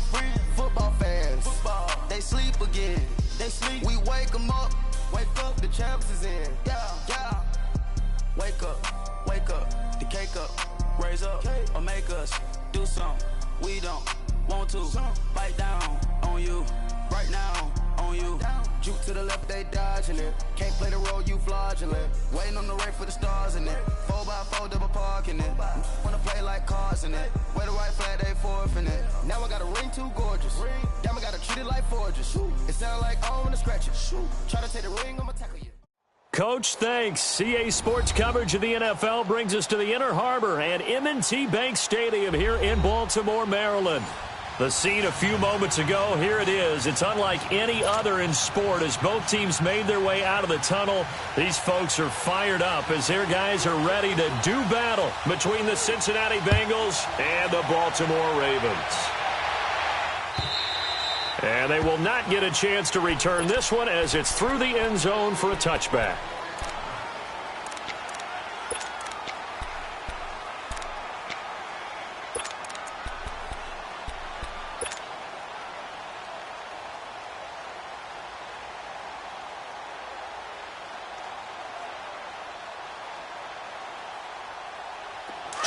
friends, football fans. Football. They sleep again. They sleep. We wake them up. Wake up, the champs is in. Yeah, yeah. Wake up, the cake up. Raise up, or make us do something. We don't want to bite down on you. Right now, on you. Juke to the left, they dodging it. Can't play the role, you fraudulent. Waiting on the race for the stars in it. 4x4 double parking it. Wanna play like cars in it. Wear the white flag, they forfeiting it. Now I got a ring too gorgeous. Damn, I gotta treat it like forges. It sound like I wanna scratch it. Try to take the ring, I'ma tackle you. Coach, thanks. CA Sports coverage of the NFL brings us to the Inner Harbor and M&T Bank Stadium here in Baltimore, Maryland. The scene a few moments ago, here it is. It's unlike any other in sport as both teams made their way out of the tunnel. These folks are fired up as their guys are ready to do battle between the Cincinnati Bengals and the Baltimore Ravens. And they will not get a chance to return this one as it's through the end zone for a touchback.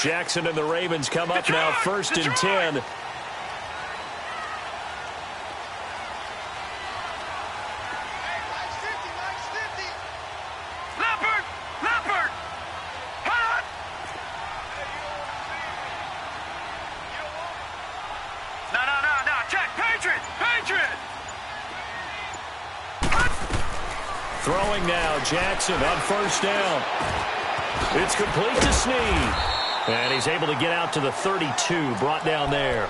Jackson and the Ravens come up now, 1st and 10. Leopard! Hot! No. Check. Patriot! Throwing now, Jackson on 1st down. It's complete to Snead. And he's able to get out to the 32, brought down there.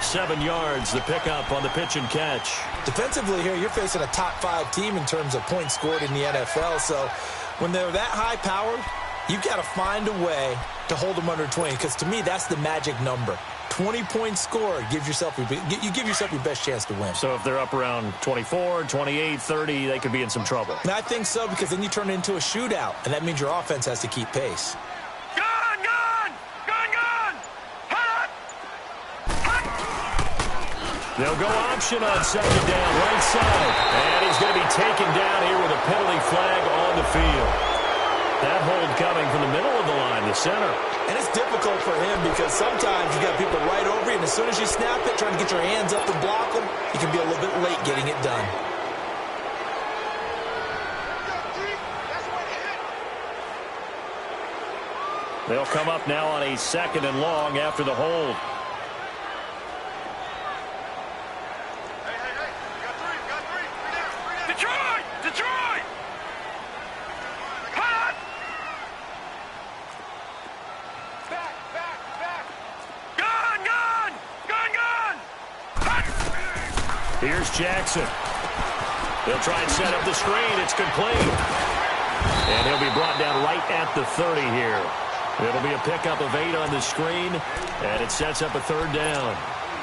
7 yards, the pickup on the pitch and catch. Defensively here, you're facing a top-5 team in terms of points scored in the NFL. So when they're that high-powered, you've got to find a way to hold them under 20. Because to me, that's the magic number. 20 points scored, you give yourself your best chance to win. So if they're up around 24, 28, 30, they could be in some trouble. And I think so, because then you turn it into a shootout, and that means your offense has to keep pace. They'll go option on 2nd down, right side. And he's going to be taken down here with a penalty flag on the field. That hold coming from the middle of the line, the center. And it's difficult for him because sometimes you got people right over you, and as soon as you snap it, trying to get your hands up and block them, you can be a little bit late getting it done. They'll come up now on a 2nd and long after the hold. Detroit! Hot! Back! Gun! Hot! Here's Jackson. They'll try and set up the screen. It's complete. And he'll be brought down right at the 30 here. It'll be a pickup of 8 on the screen, and it sets up a 3rd down.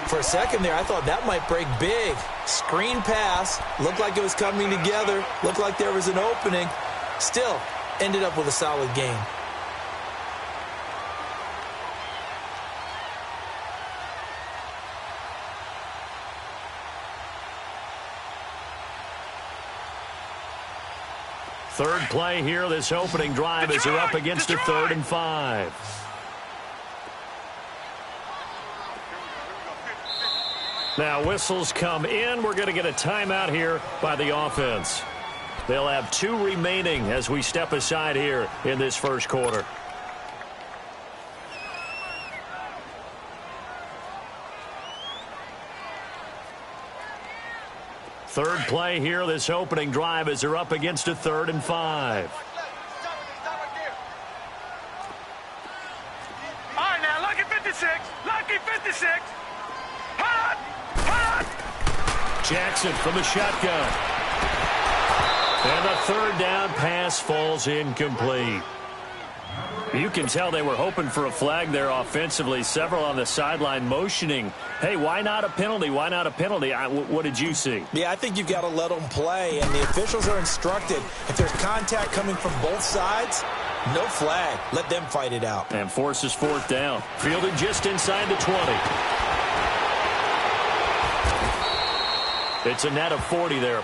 For a second there, I thought that might break big. Screen pass. Looked like it was coming together. Looked like there was an opening. Still, ended up with a solid game. Third play here, this opening drive as they're up against a 3rd and 5. Now whistles come in. We're going to get a timeout here by the offense. They'll have 2 remaining as we step aside here in this first quarter. Third play here, this opening drive as they're up against a 3rd and 5. All right, now, lucky 56. Hot! Jackson from the shotgun. And the 3rd down pass falls incomplete. You can tell they were hoping for a flag there offensively. Several on the sideline motioning, hey, why not a penalty? Why not a penalty? What did you see? Yeah, I think you've got to let them play, and the officials are instructed. If there's contact coming from both sides, no flag. Let them fight it out. And forces 4th down. Fielded just inside the 20. It's a net of 40 there.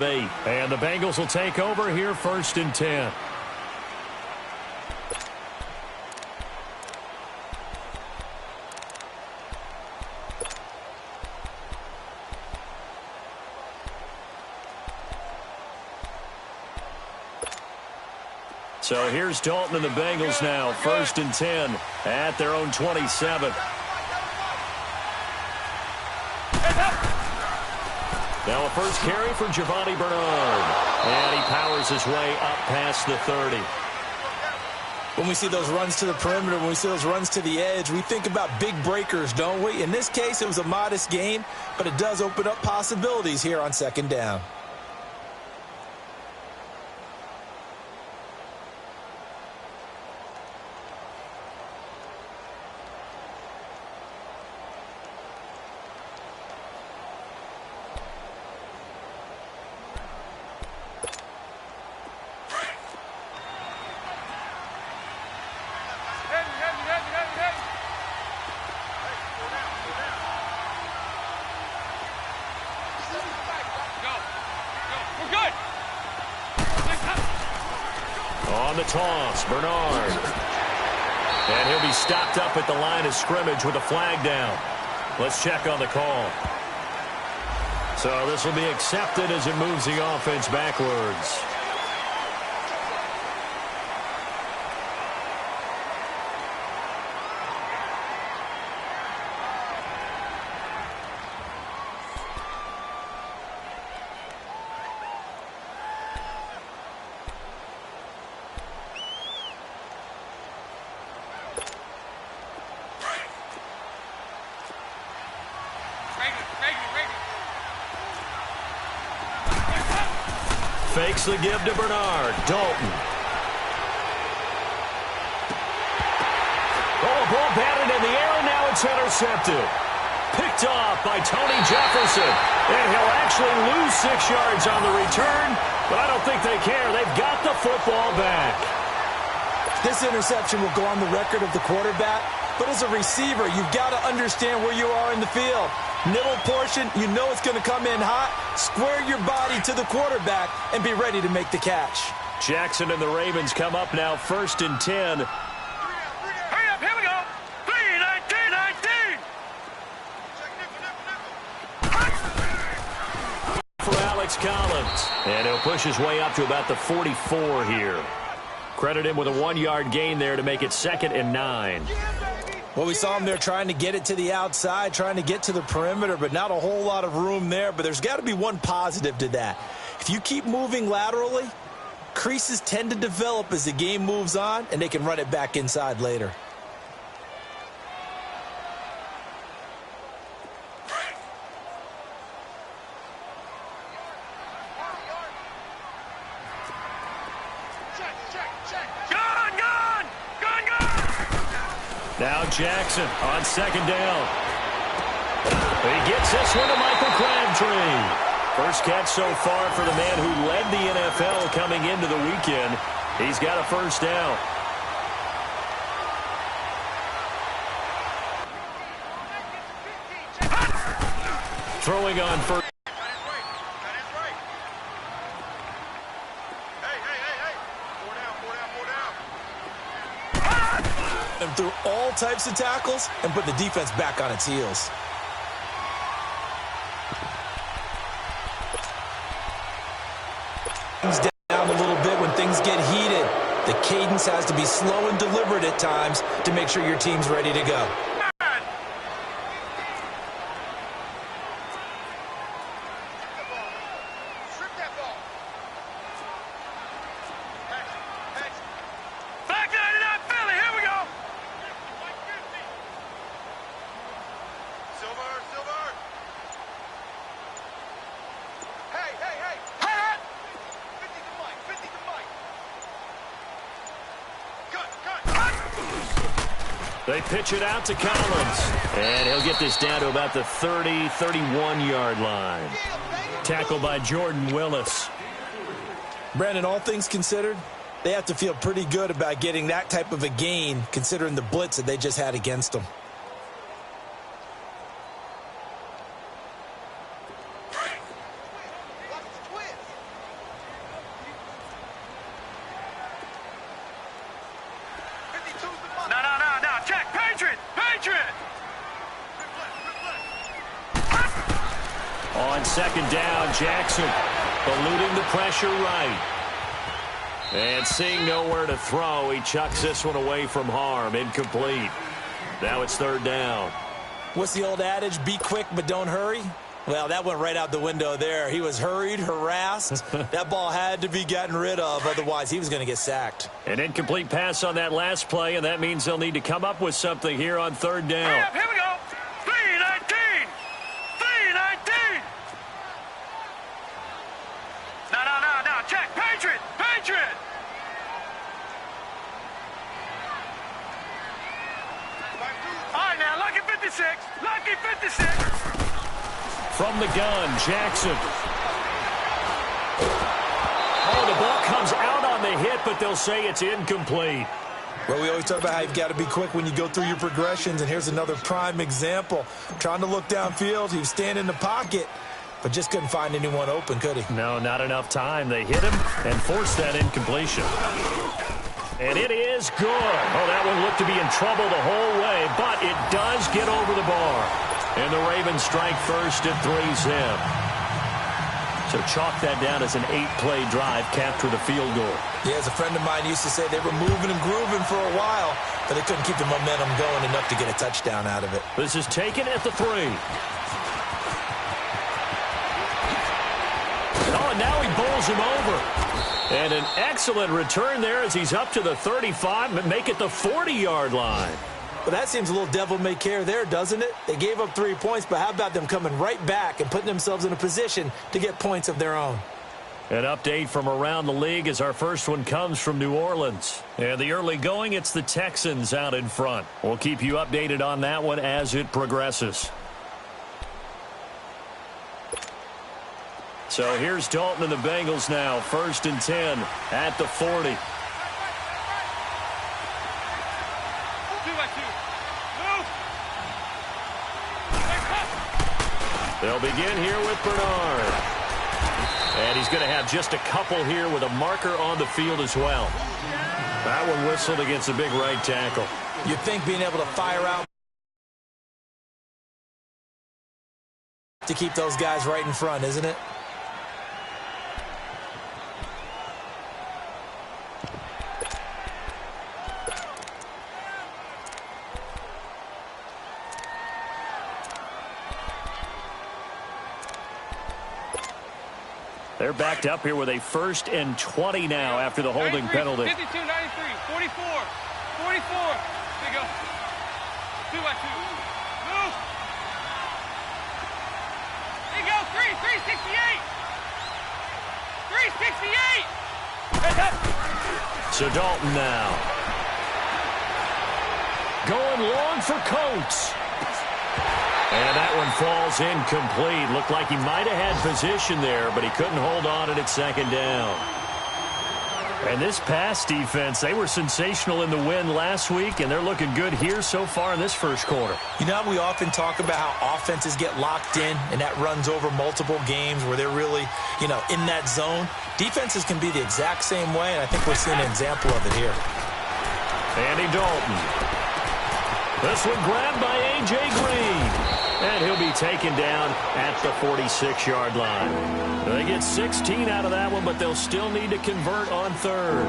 And the Bengals will take over here 1st and 10. So here's Dalton and the Bengals now, 1st and 10 at their own 27. Now a first carry for Giovanni Bernard. And he powers his way up past the 30. When we see those runs to the perimeter, when we see those runs to the edge, we think about big breakers, don't we? In this case, it was a modest gain, but it does open up possibilities here on 2nd down. On the toss, Bernard. And he'll be stopped up at the line of scrimmage with a flag down. Let's check on the call. So this will be accepted as it moves the offense backwards. Fakes the give to Bernard. Dalton. Oh, ball batted in the air, and now it's intercepted. Picked off by Tony Jefferson. And he'll actually lose 6 yards on the return, but I don't think they care. They've got the football back. This interception will go on the record of the quarterback, but as a receiver, you've got to understand where you are in the field. Middle portion, you know it's going to come in hot. Square your body to the quarterback and be ready to make the catch. Jackson and the Ravens come up now 1st and 10. Hurry up, here we go. 3-19. For Alex Collins. And he'll push his way up to about the 44 here. Credit him with a 1-yard gain there to make it 2nd and 9. Well, we saw him there trying to get it to the outside, trying to get to the perimeter, but not a whole lot of room there. But there's got to be one positive to that. If you keep moving laterally, creases tend to develop as the game moves on, and they can run it back inside later. Now Jackson on 2nd down. He gets this one to Michael Crabtree. First catch so far for the man who led the NFL coming into the weekend. He's got a 1st down. Throwing on first. And through all types of tackles and put the defense back on its heels. Things down a little bit when things get heated. The cadence has to be slow and deliberate at times to make sure your team's ready to go. They pitch it out to Collins. And he'll get this down to about the 30, 31-yard line. Tackled by Jordan Willis. Brandon, all things considered, they have to feel pretty good about getting that type of a gain considering the blitz that they just had against them. on second down, Jackson eluding the pressure right. And seeing nowhere to throw, he chucks this one away from harm. Incomplete. Now it's third down. What's the old adage? Be quick, but don't hurry. Well, that went right out the window there. He was hurried, harassed. That ball had to be gotten rid of. Otherwise, he was going to get sacked. An incomplete pass on that last play, and that means they'll need to come up with something here on third down. Here we go. 3-19. 3-19. No. Check. Patriot. All right, now, lucky 56. Lucky 56. From the gun, Jackson. Oh, the ball comes out on the hit, but they'll say it's incomplete. Well, we always talk about how you've got to be quick when you go through your progressions, and here's another prime example. Trying to look downfield, he was standing in the pocket, but just couldn't find anyone open, could he? No, not enough time. They hit him and forced that incompletion. And it is good. Oh, that one looked to be in trouble the whole way, but it does get over the bar. And the Ravens strike first at 3-zip. So chalk that down as an 8-play drive, capture the field goal. Yeah, as a friend of mine used to say, they were moving and grooving for a while, but they couldn't keep the momentum going enough to get a touchdown out of it. This is taken at the 3. Oh, and now he bowls him over. And an excellent return there as he's up to the 35, but make it the 40-yard line. Well, that seems a little devil-may-care there, doesn't it? They gave up 3 points, but how about them coming right back and putting themselves in a position to get points of their own? An update from around the league as our first one comes from New Orleans. And the early going, it's the Texans out in front. We'll keep you updated on that one as it progresses. So here's Dalton and the Bengals now. 1st and 10 at the 40. They'll begin here with Bernard. And he's going to have just a couple here with a marker on the field as well. That one whistled against a big right tackle. You'd think being able to fire out to keep those guys right in front, isn't it? They're backed up here with a 1st and 20 now after the holding penalty. 52, 93, 44, 44. There you go. 2 by 2. Move. There you go. 368. 368. So Dalton now. Going long for Coates. And that one falls incomplete. Looked like he might have had position there, but he couldn't hold on at second down. And this pass defense, they were sensational in the win last week, and they're looking good here so far in this first quarter. You know, we often talk about how offenses get locked in, and that runs over multiple games where they're really, in that zone. Defenses can be the exact same way, and I think we're seeing an example of it here. Andy Dalton. This one grabbed by A.J. Green. And he'll be taken down at the 46-yard line. They get 16 out of that one, but they'll still need to convert on 3rd.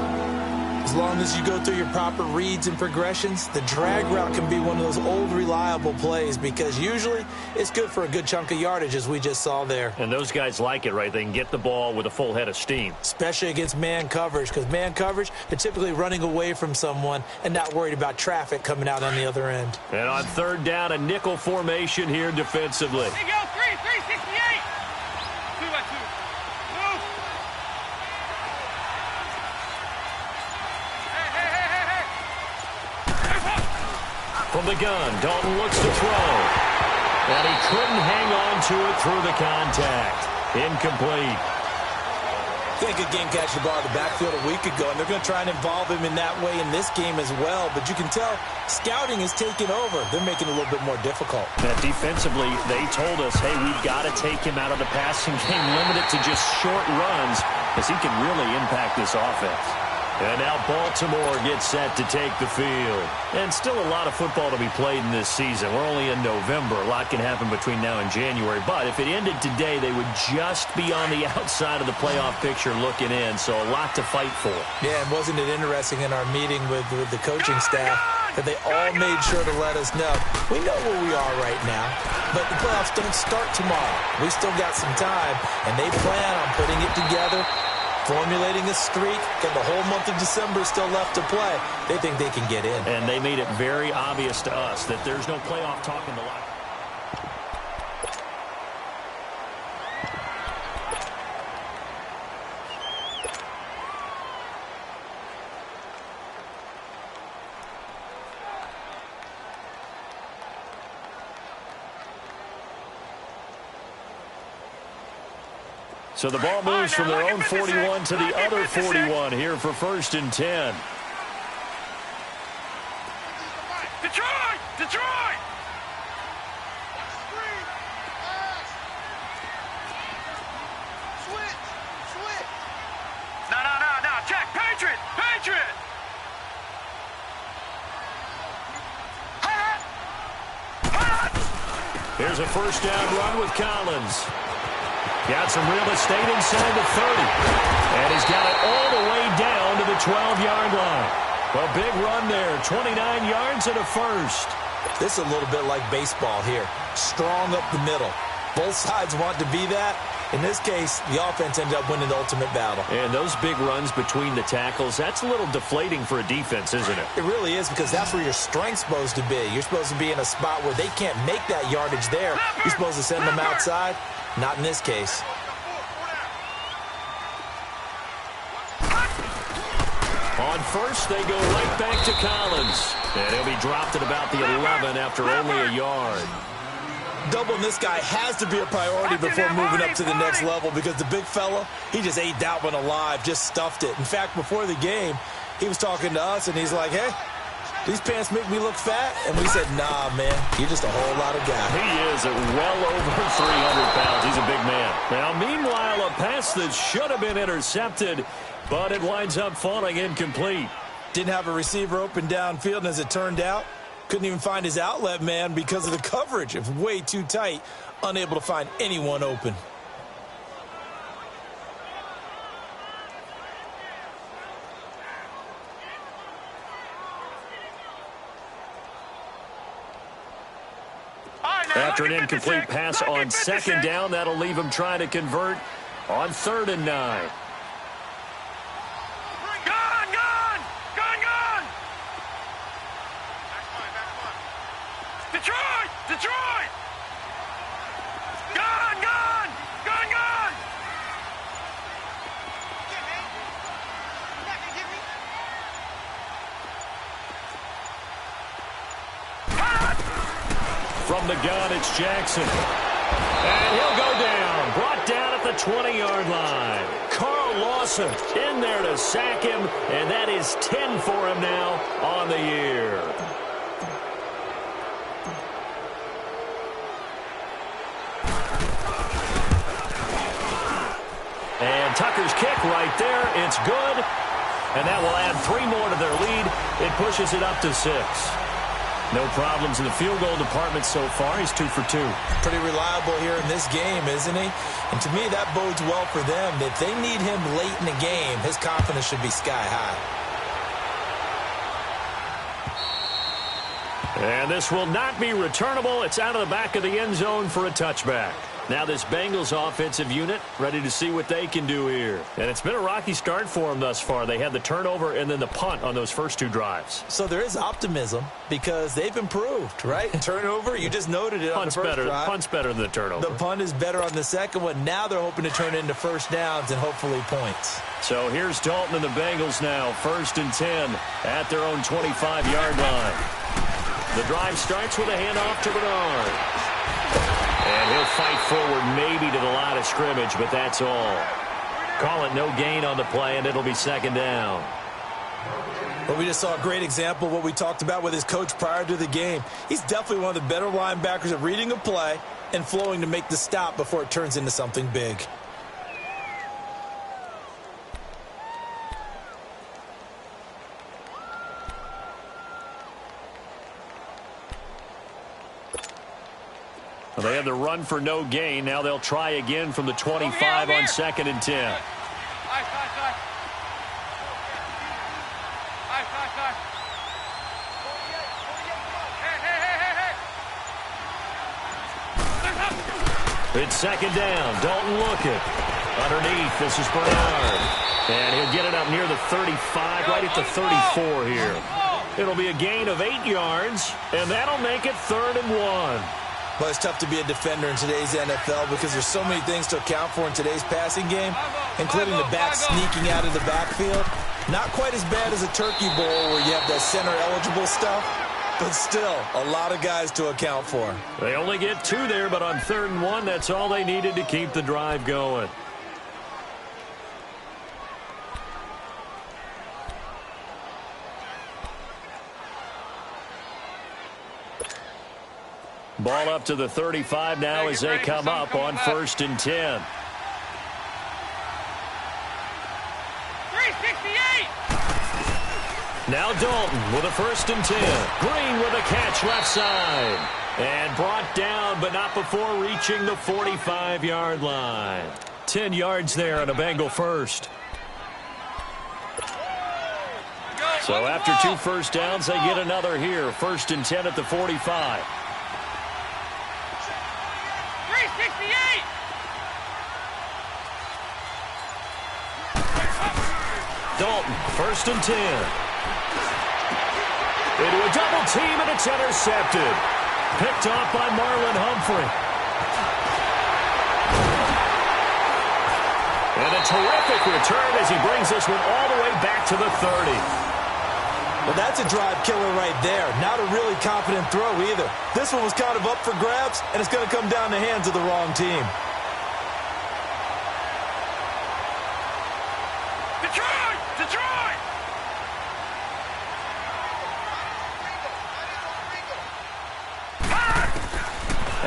As long as you go through your proper reads and progressions, the drag route can be one of those old reliable plays because usually it's good for a good chunk of yardage, as we just saw there. And those guys like it, right? They can get the ball with a full head of steam. Especially against man coverage, because man coverage, they're typically running away from someone and not worried about traffic coming out on the other end. And on 3rd down, a nickel formation here defensively. There you go. 368. 2 by 2. Move. From the gun, Dalton looks to throw. And he couldn't hang on to it through the contact. Incomplete. They had a good game catching the ball in the backfield a week ago, and they're going to try and involve him in that way in this game as well. But you can tell scouting is taking over. They're making it a little bit more difficult. Now, defensively, they told us, hey, we've got to take him out of the passing game, limit it to just short runs, as he can really impact this offense. And now Baltimore gets set to take the field. And still a lot of football to be played in this season. We're only in November. A lot can happen between now and January. But if it ended today, they would just be on the outside of the playoff picture looking in. So a lot to fight for. Yeah, and wasn't it interesting in our meeting with the coaching staff that they all made sure to let us know, we know where we are right now, but the playoffs don't start tomorrow. We still got some time, and they plan on putting it together, formulating a streak, got the whole month of December still left to play. They think they can get in. And they made it very obvious to us that there's no playoff talk in the locker. So the ball moves from their own 41 to the other 41 here for 1st and 10. Detroit! Detroit! Switch! No. Check! Patriot! Here's a 1st down run with Collins. Got some real estate inside the 30. And he's got it all the way down to the 12-yard line. A big run there, 29 yards and a 1st. This is a little bit like baseball here. Strong up the middle. Both sides want to be that. In this case, the offense ended up winning the ultimate battle. And those big runs between the tackles, that's a little deflating for a defense, isn't it? It really is, because that's where your strength's supposed to be. You're supposed to be in a spot where they can't make that yardage there. You're supposed to send them outside. Not in this case. On 1st, they go right back to Collins. And he'll be dropped at about the 11 after only a yard. Doubling this guy has to be a priority before moving up to the next level, because the big fella, he just ate that one alive, just stuffed it. In fact, before the game, he was talking to us, and he's like, hey, these pants make me look fat? And we said, nah, man, you're just a whole lot of guy. He is at well over 300 pounds. He's a big man. Now, meanwhile, a pass that should have been intercepted, but it winds up falling incomplete. Didn't have a receiver open downfield, and as it turned out, couldn't even find his outlet man because of the coverage. It was way too tight, unable to find anyone open. After an incomplete pass on 2nd down, that'll leave him trying to convert on 3rd and 9. Detroit! Gone! From the gun, it's Jackson. And he'll go down. Brought down at the 20-yard line. Carl Lawson in there to sack him, and that is 10 for him now on the year. And Tucker's kick right there. It's good. And that will add 3 more to their lead. It pushes it up to 6. No problems in the field goal department so far. He's 2 for 2. Pretty reliable here in this game, isn't he? And to me, that bodes well for them. If they need him late in the game, his confidence should be sky high. And this will not be returnable. It's out of the back of the end zone for a touchback. Now this Bengals offensive unit ready to see what they can do here. And it's been a rocky start for them thus far. They had the turnover and then the punt on those first 2 drives. So there is optimism because they've improved, right? Turnover, you just noted it on the first drive. Punt's better than the turnover. The punt is better on the second one. Now they're hoping to turn into 1st downs and hopefully points. So here's Dalton and the Bengals now. 1st and 10 at their own 25-yard line. The drive starts with a handoff to Bernard. And he'll fight forward maybe to the line of scrimmage, but that's all. Call it no gain on the play, and it'll be 2nd down. Well, we just saw a great example of what we talked about with his coach prior to the game. He's definitely one of the better linebackers at reading a play and flowing to make the stop before it turns into something big. Well, they had the run for no gain. Now they'll try again from the 25 on 2nd and 10. It's 2nd down. Dalton looking. Underneath, this is Bernard. And he'll get it up near the 35, right at the 34 here. It'll be a gain of 8 yards, and that'll make it 3rd and 1. Well, it's tough to be a defender in today's NFL because there's so many things to account for in today's passing game, including the back sneaking out of the backfield. Not quite as bad as a turkey bowl where you have that center-eligible stuff, but still a lot of guys to account for. They only get 2 there, but on 3rd and 1, that's all they needed to keep the drive going. Ball up to the 35 now as they come up on 1st and 10. 368! Now Dalton with a 1st and 10. Green with a catch left side. And brought down, but not before reaching the 45-yard line. 10 yards there on a Bengal first. So after 2 first downs, they get another here. 1st and 10 at the 45. 368! Dalton, 1st and 10. Into a double team, and it's intercepted. Picked off by Marlon Humphrey. And a terrific return as he brings this one all the way back to the 30. Well, that's a drive killer right there. Not a really confident throw either. This one was kind of up for grabs, and it's going to come down the hands of the wrong team. Detroit! Detroit!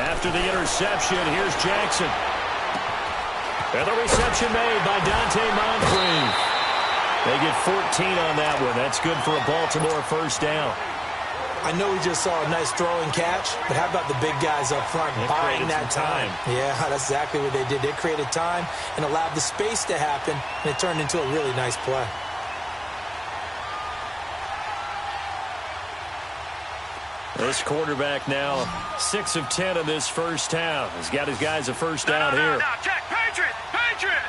After the interception, here's Jackson. And the reception made by Dante Moncrief. They get 14 on that one. That's good for a Baltimore 1st down. I know we just saw a nice throwing catch, but how about the big guys up front buying that time? Yeah, that's exactly what they did. They created time and allowed the space to happen, and it turned into a really nice play. This quarterback now 6 of 10 in this first half. He's got his guys a 1st down here. Now, check. Patriot! Patriot!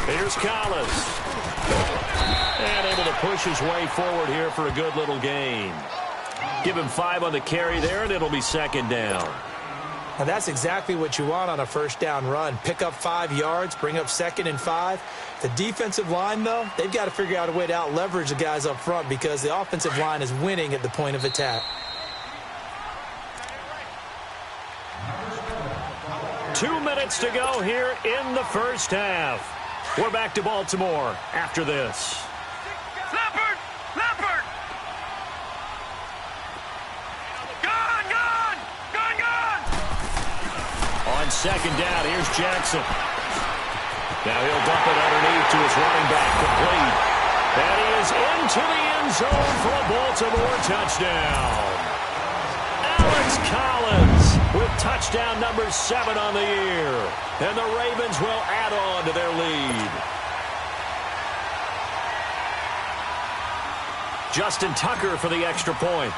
Here's Collins. And able to push his way forward here for a good little gain. Give him 5 on the carry there, and it'll be 2nd down. And that's exactly what you want on a 1st down run. Pick up 5 yards, bring up 2nd and 5. The defensive line, though, they've got to figure out a way to out-leverage the guys up front because the offensive line is winning at the point of attack. 2 minutes to go here in the first half. We're back to Baltimore after this. Leopard! Leopard! Gone! Gone! Gone! Gone! On 2nd down, here's Jackson. Now he'll dump it underneath to his running back, complete. And he is into the end zone for a Baltimore touchdown. Alex Collins with touchdown number 7 on the year. And the Ravens will add on to their lead. Justin Tucker for the extra point.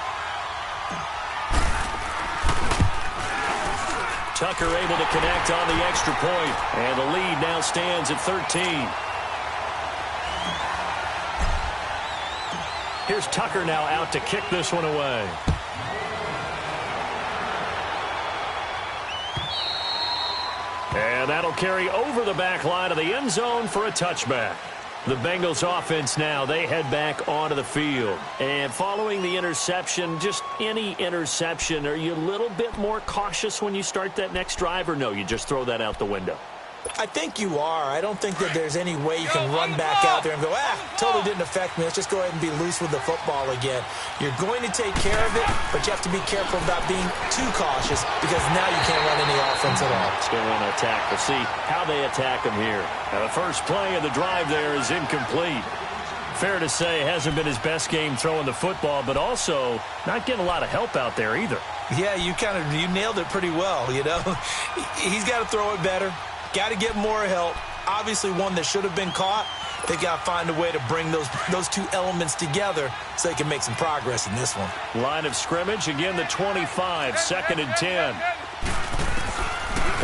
Tucker able to connect on the extra point, and the lead now stands at 13. Here's Tucker now out to kick this one away. And that'll carry over the back line of the end zone for a touchback. The Bengals offense now, they head back onto the field. And following the interception, just any interception, are you a little bit more cautious when you start that next drive, or no, you just throw that out the window? I think you are. I don't think that there's any way you can run back out there and go, totally didn't affect me. Let's just go ahead and be loose with the football again. You're going to take care of it, but you have to be careful about being too cautious because now you can't run any offense at all. Let's go on an attack. We'll see how they attack them here. Now the first play of the drive there is incomplete. fair to say hasn't been his best game throwing the football, but also not getting a lot of help out there either. Yeah, you nailed it pretty well, you know. He's got to throw it better, got to get more help. Obviously one that should have been caught. They got to find a way to bring those two elements together so they can make some progress in this one. Line of scrimmage, again the 25, 2nd and 10.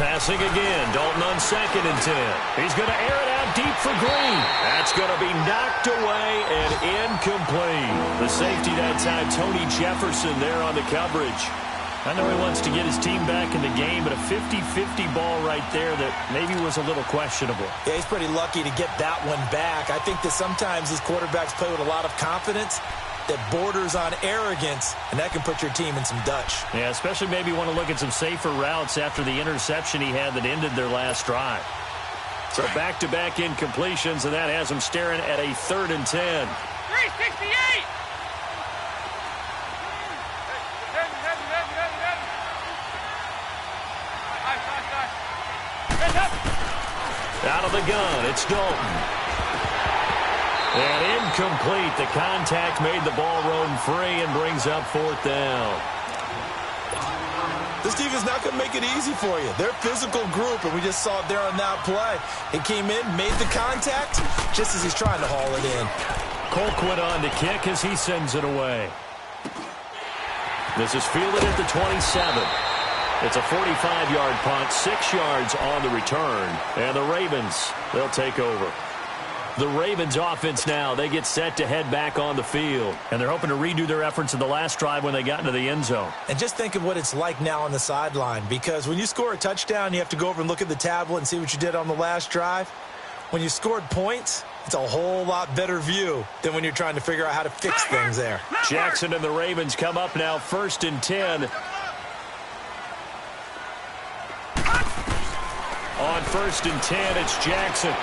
Passing again, Dalton on 2nd and 10. He's going to air it out deep for Green. That's going to be knocked away and incomplete. The safety that time, Tony Jefferson there on the coverage. I know he wants to get his team back in the game, but a 50-50 ball right there that maybe was a little questionable. Yeah, he's pretty lucky to get that one back. I think that sometimes these quarterbacks play with a lot of confidence that borders on arrogance, and that can put your team in some Dutch. Yeah, especially maybe want to look at some safer routes after the interception he had that ended their last drive. So back-to-back incompletions, and that has him staring at a 3rd and 10. 368! Out of the gun, it's Dalton. And incomplete. The contact made the ball roam free and brings up 4th down. This defense not going to make it easy for you. They're a physical group, and we just saw it there on that play. He came in, made the contact, just as he's trying to haul it in. Colquitt on to kick as he sends it away. This is fielded at the 27. It's a 45-yard punt, 6 yards on the return. And the Ravens, they'll take over. The Ravens offense now, they get set to head back on the field. And they're hoping to redo their efforts in the last drive when they got into the end zone. And just think of what it's like now on the sideline, because when you score a touchdown, you have to go over and look at the tablet and see what you did on the last drive. When you scored points, it's a whole lot better view than when you're trying to figure out how to fix things there. Jackson and the Ravens come up now 1st and 10. On 1st and 10, it's Jackson.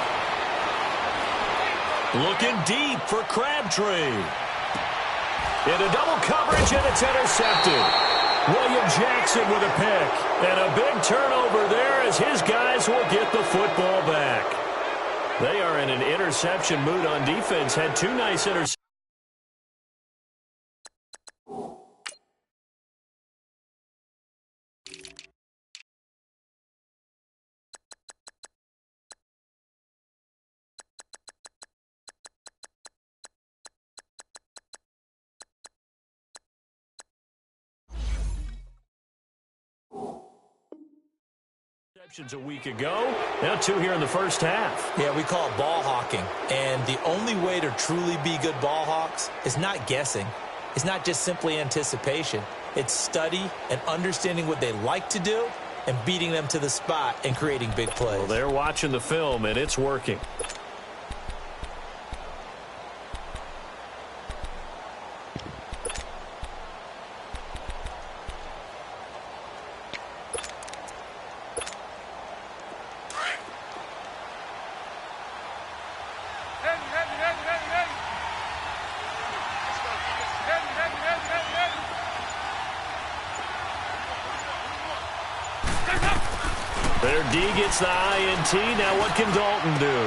Looking deep for Crabtree. Into double coverage, and it's intercepted. William Jackson with a pick. And a big turnover there as his guys will get the football back. They are in an interception mood on defense. Had 2 nice interceptions. A week ago. Now 2 here in the first half. Yeah, we call it ball hawking. And the only way to truly be good ball hawks is not guessing. It's not just simply anticipation. It's study and understanding what they like to do and beating them to the spot and creating big plays. Well, they're watching the film, and it's working. Their D gets the INT. Now what can Dalton do?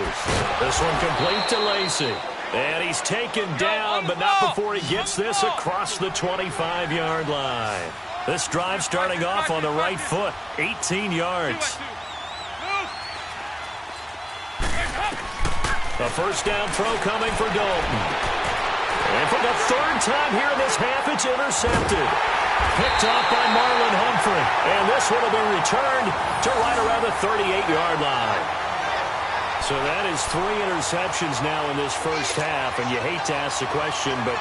This one complete to Lacey. And he's taken down, but not before he gets this across the 25-yard line. This drive starting off on the right foot, 18 yards. A first down throw coming for Dalton. And for the 3rd time here in this half, it's intercepted. Picked off by Marlon Humphrey. And this would have been returned to right around the 38-yard line. So that is 3 interceptions now in this first half. And you hate to ask the question, but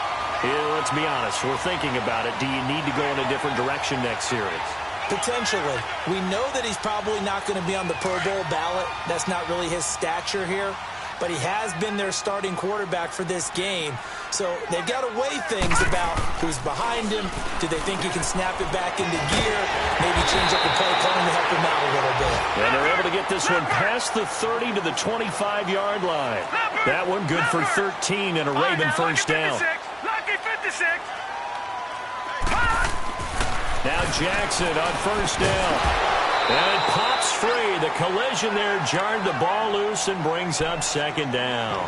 let's be honest. We're thinking about it. Do you need to go in a different direction next series? Potentially. We know that he's probably not going to be on the Pro Bowl ballot. That's not really his stature here. But he has been their starting quarterback for this game. So they've got to weigh things about who's behind him. Do they think he can snap it back into gear? Maybe change up the play calling to help him out a little bit. And they're able to get this one past the 30 to the 25-yard line. That one good for 13 and a Raven first down. Now Jackson on first down. And it pops free. The collision there jarred the ball loose and brings up 2nd down.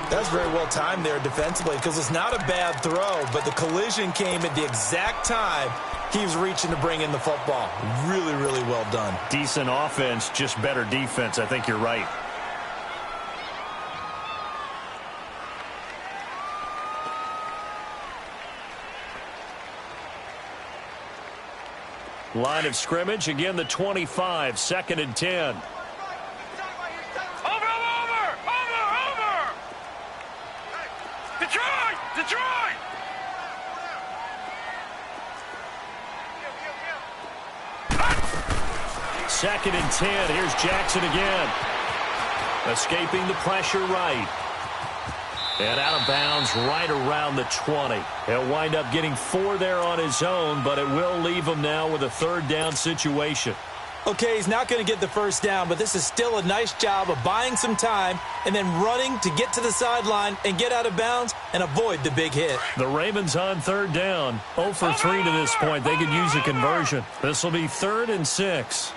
That's very well timed there defensively because it's not a bad throw, but the collision came at the exact time he was reaching to bring in the football. Really, really well done. Decent offense, just better defense. I think you're right. Line of scrimmage, again the 25, 2nd and 10. Detroit! Second and 10. Here's Jackson again. Escaping the pressure right. And out of bounds right around the 20. He'll wind up getting 4 there on his own, but it will leave him now with a 3rd down situation. Okay, he's not going to get the first down, but this is still a nice job of buying some time and then running to get to the sideline and get out of bounds and avoid the big hit. The Ravens on 3rd down. 0 for 3 to this point. They could use a conversion. This will be 3rd and 6.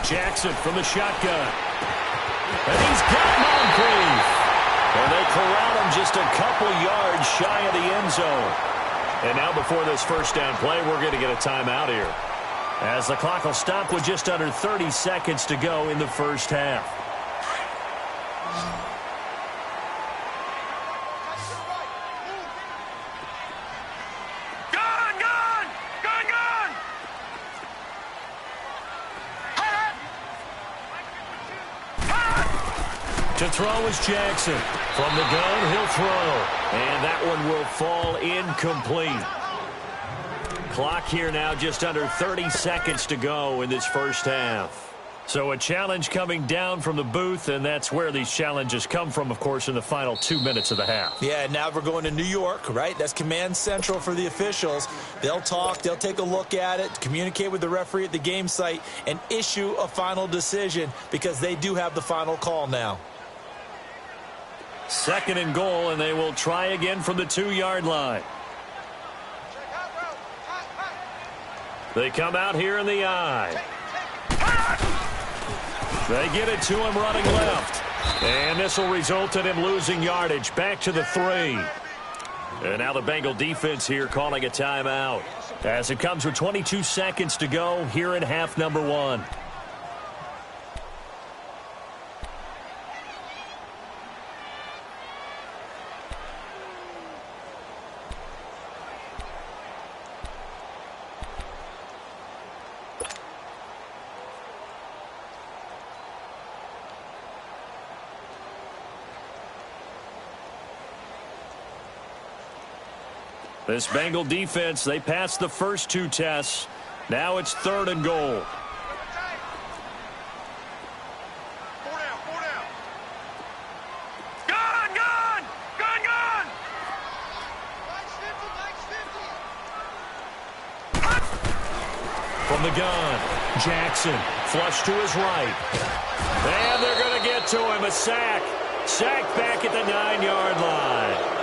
Jackson from the shotgun. And he's got Moncrief. And they corral him just a couple yards shy of the end zone. And now before this first down play, we're going to get a timeout here, as the clock will stop with just under 30 seconds to go in the first half. To throw is Jackson. From the gun, he'll throw. And that one will fall incomplete. Clock here now just under 30 seconds to go in this first half. So a challenge coming down from the booth, and that's where these challenges come from, of course, in the final 2 minutes of the half. Yeah, now we're going to New York, right? That's command central for the officials. They'll talk, they'll take a look at it, communicate with the referee at the game site, and issue a final decision because they do have the final call now. 2nd and goal, and they will try again from the 2-yard line. They come out here in the eye. They get it to him running left. And this will result in him losing yardage back to the 3. And now the Bengal defense here calling a timeout, as it comes with 22 seconds to go here in half number 1. This Bengal defense, they passed the first 2 tests. Now it's 3rd and goal. From the gun, Jackson, flush to his right. And they're going to get to him, a sack. Sack back at the 9-yard line.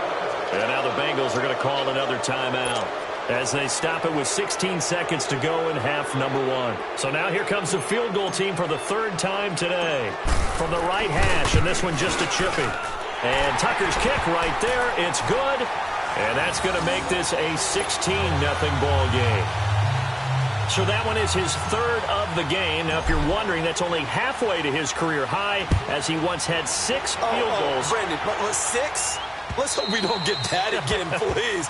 And now the Bengals are going to call another timeout as they stop it with 16 seconds to go in half number 1. So now here comes the field goal team for the 3rd time today. From the right hash, and this one just a chipping. And Tucker's kick right there. It's good. And that's going to make this a 16-0 ball game. So that one is his 3rd of the game. Now, if you're wondering, that's only halfway to his career high, as he once had 6 field goals. Brandon, what, 6? Let's hope we don't get that again, please.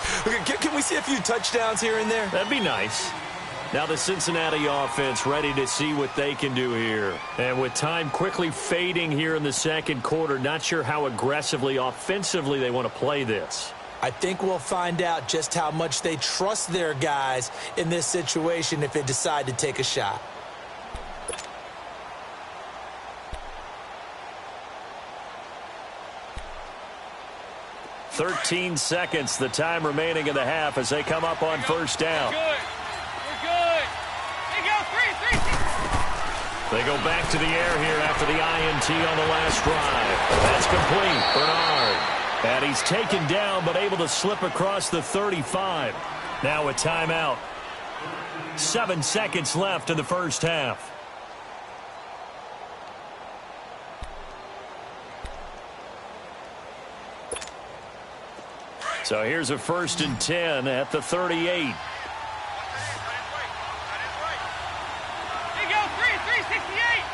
Can we see a few touchdowns here and there? That'd be nice. Now the Cincinnati offense ready to see what they can do here. And with time quickly fading here in the 2nd quarter, not sure how aggressively, offensively they want to play this. I think we'll find out just how much they trust their guys in this situation if they decide to take a shot. "13 seconds, the time remaining in the half as they come up on first down. We're good. They go 3. They go back to the air here after the INT on the last drive. That's complete. Bernard. And he's taken down but able to slip across the 35. Now a timeout. 7 seconds left in the first half. So here's a 1st and 10 at the 38. There you go, 368.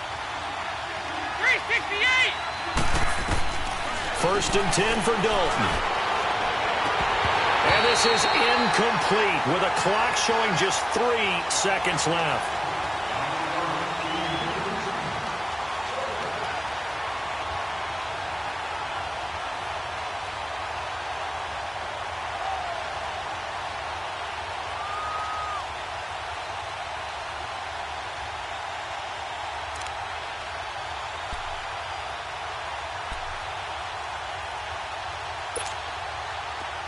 368. 1st and 10 for Dalton. And this is incomplete with a clock showing just 3 seconds left.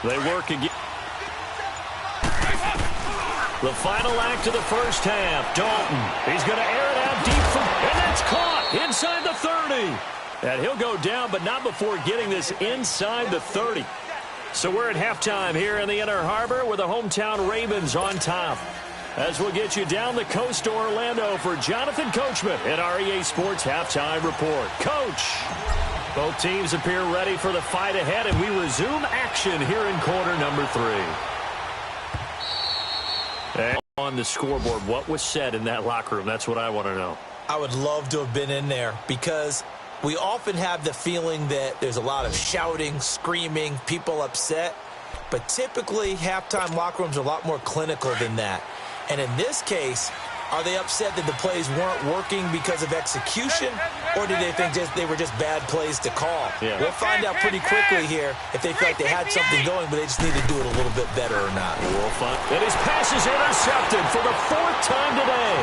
They work again. The final act of the first half. Dalton. He's going to air it out deep from, and that's caught inside the 30. And he'll go down, but not before getting this inside the 30. So we're at halftime here in the Inner Harbor with the hometown Ravens on top. As we'll get you down the coast to Orlando for Jonathan Coachman at our EA Sports Halftime Report. Coach. Both teams appear ready for the fight ahead, and we resume action here in quarter number 3. And on the scoreboard, what was said in that locker room? That's what I want to know. I would love to have been in there because we often have the feeling that there's a lot of shouting, screaming, people upset. But typically, halftime locker rooms are a lot more clinical than that. And in this case, are they upset that the plays weren't working because of execution, or do they think they were just bad plays to call? Yeah. We'll find out pretty quickly here if they feel like they had something going, but they just need to do it a little bit better or not. We'll find. And his pass is intercepted for the 4th time today.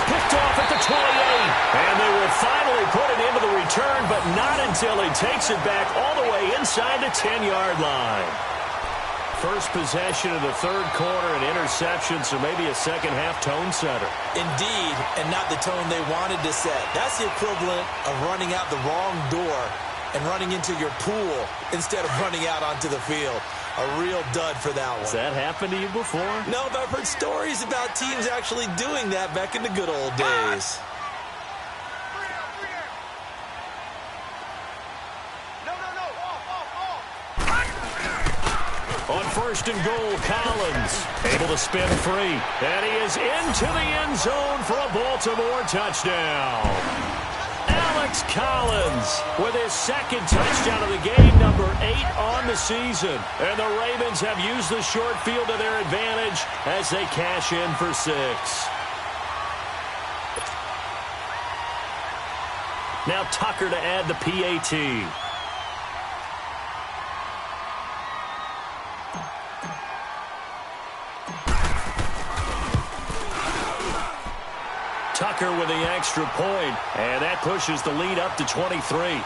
Picked off at the 28. And they will finally put it into the return, but not until he takes it back all the way inside the 10-yard line. First possession of the 3rd quarter, an interception, so maybe a second-half tone setter. Indeed, and not the tone they wanted to set. That's the equivalent of running out the wrong door and running into your pool instead of running out onto the field. A real dud for that one. Has that happened to you before? No, but I've heard stories about teams actually doing that back in the good old days. On 1st and goal, Collins able to spin free. And he is into the end zone for a Baltimore touchdown. Alex Collins with his 2nd touchdown of the game, number 8 on the season. And the Ravens have used the short field to their advantage as they cash in for 6. Now Tucker to add the PAT. Tucker with the extra point, and that pushes the lead up to 23.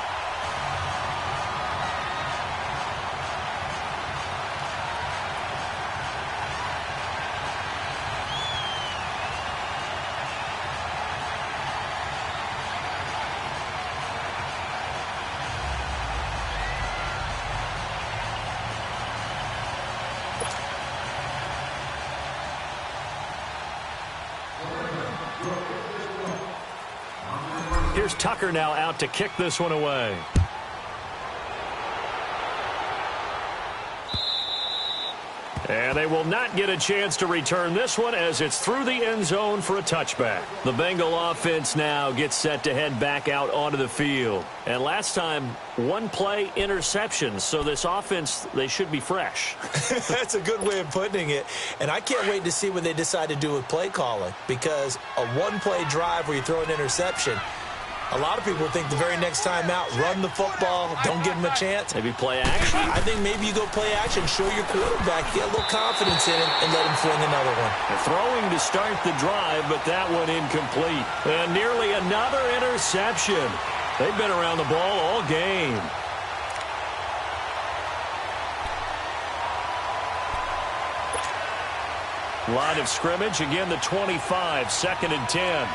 Here's Tucker now out to kick this one away. And they will not get a chance to return this one as it's through the end zone for a touchback. The Bengal offense now gets set to head back out onto the field. And last time, 1 play interception. So this offense, they should be fresh. That's a good way of putting it. And I can't wait to see what they decide to do with play calling, because a 1-play drive where you throw an interception, a lot of people think the very next time out, run the football, don't give them a chance. Maybe play action? I think maybe you go play action, show your quarterback, get a little confidence in him, and let him fling another one. Throwing to start the drive, but that one incomplete. And nearly another interception. They've been around the ball all game. Line of scrimmage, again the 25, 2nd and 10.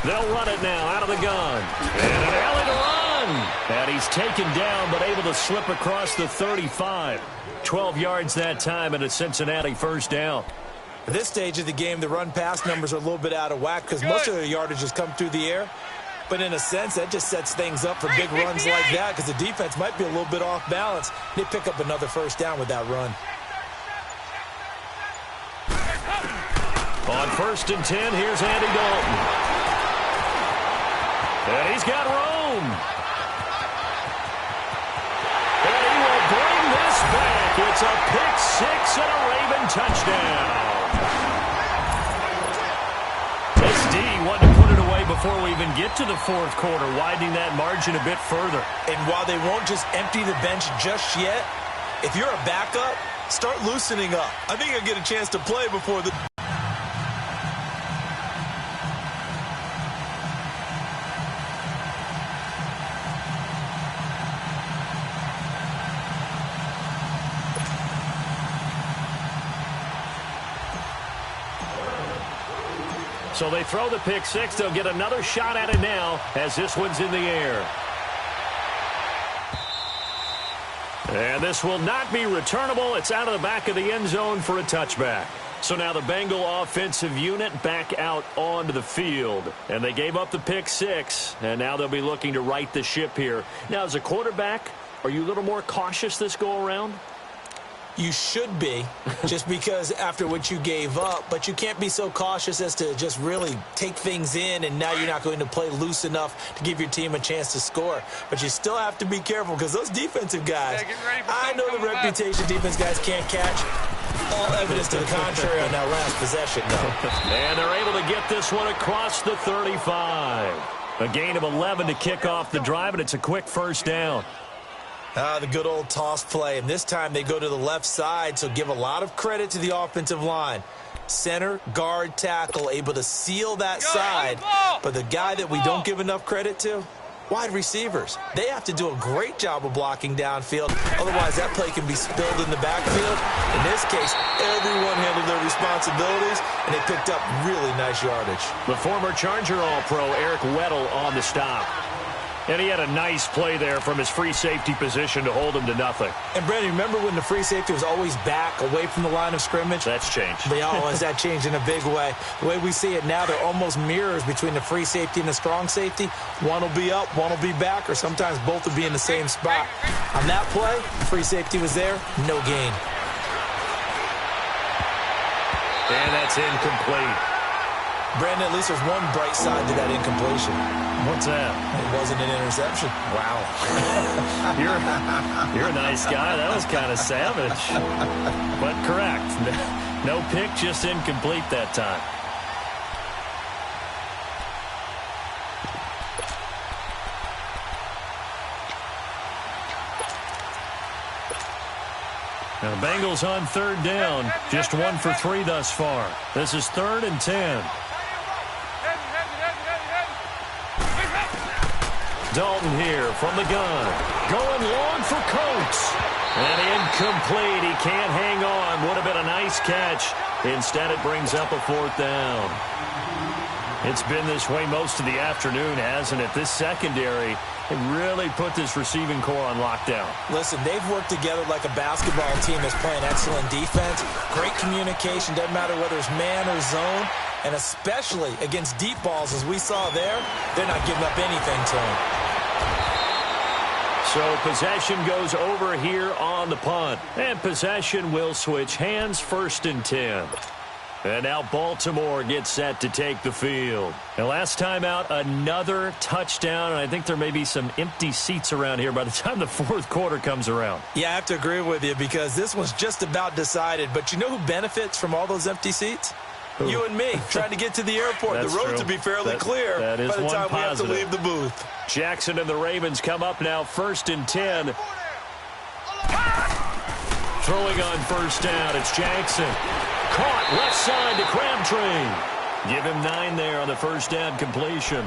They'll run it now out of the gun. And an alley to run. And he's taken down but able to slip across the 35. 12 yards that time and a Cincinnati first down. At this stage of the game, the run-pass numbers are a little bit out of whack because most of their yardage has come through the air. But in a sense, that just sets things up for big runs like that because the defense might be a little bit off balance. They pick up another first down with that run. On 1st and 10, here's Andy Dalton. And he's got room. And he will bring this back. It's a pick six and a Raven touchdown. This D wanted to put it away before we even get to the fourth quarter, widening that margin a bit further. And while they won't just empty the bench just yet, if you're a backup, start loosening up. I think you'll get a chance to play before the... So they throw the pick six. They'll get another shot at it now as this one's in the air. And this will not be returnable. It's out of the back of the end zone for a touchback. So now the Bengal offensive unit back out onto the field. And they gave up the pick six, and now they'll be looking to right the ship here. Now, as a quarterback, are you a little more cautious this go-around? You should be, just because after what you gave up, but you can't be so cautious as to just really take things in, and now you're not going to play loose enough to give your team a chance to score. But you still have to be careful because those defensive guys, I know the reputation defense guys can't catch. All evidence to the contrary on that last possession, though. And they're able to get this one across the 35. A gain of 11 to kick off the drive, and it's a quick first down. The good old toss play, and this time they go to the left side, so give a lot of credit to the offensive line. Center, guard, tackle, able to seal that side, but the guy that we don't give enough credit to, wide receivers. They have to do a great job of blocking downfield, otherwise that play can be spilled in the backfield. In this case, everyone handled their responsibilities, and they picked up really nice yardage. The former Charger All-Pro Eric Weddle on the stop. And he had a nice play there from his free safety position to hold him to nothing. And, Brandon, remember when the free safety was always back, away from the line of scrimmage? That's changed. That changed in a big way. The way we see it now, they're almost mirrors between the free safety and the strong safety. One will be up, one will be back, or sometimes both will be in the same spot. On that play, free safety was there, no gain. And that's incomplete. Brandon, at least there's one bright side to that incompletion. What's that? It wasn't an interception. Wow. You're a nice guy. That was kind of savage. But correct. No pick, just incomplete that time. Now the Bengals on third down. Just 1 for 3 thus far. This is 3rd and 10. Dalton here from the gun. Going long for Coates. And incomplete. He can't hang on. Would have been a nice catch. Instead, it brings up a 4th down. It's been this way most of the afternoon, hasn't it? This secondary really put this receiving core on lockdown. Listen, they've worked together like a basketball team that's playing excellent defense. Great communication. Doesn't matter whether it's man or zone. And especially against deep balls, as we saw there, they're not giving up anything to them. So possession goes over here on the punt. And possession will switch hands, 1st and 10. And now Baltimore gets set to take the field. And last time out, another touchdown. And I think there may be some empty seats around here by the time the 4th quarter comes around. Yeah, I have to agree with you because this was just about decided. But you know who benefits from all those empty seats? Who? You and me, trying to get to the airport. The roads will be fairly clear by the time we have to leave the booth. Jackson and the Ravens come up now, 1st and 10. Throwing on 1st down, it's Jackson. Caught left side to Crabtree. Give him 9 there on the 1st down completion.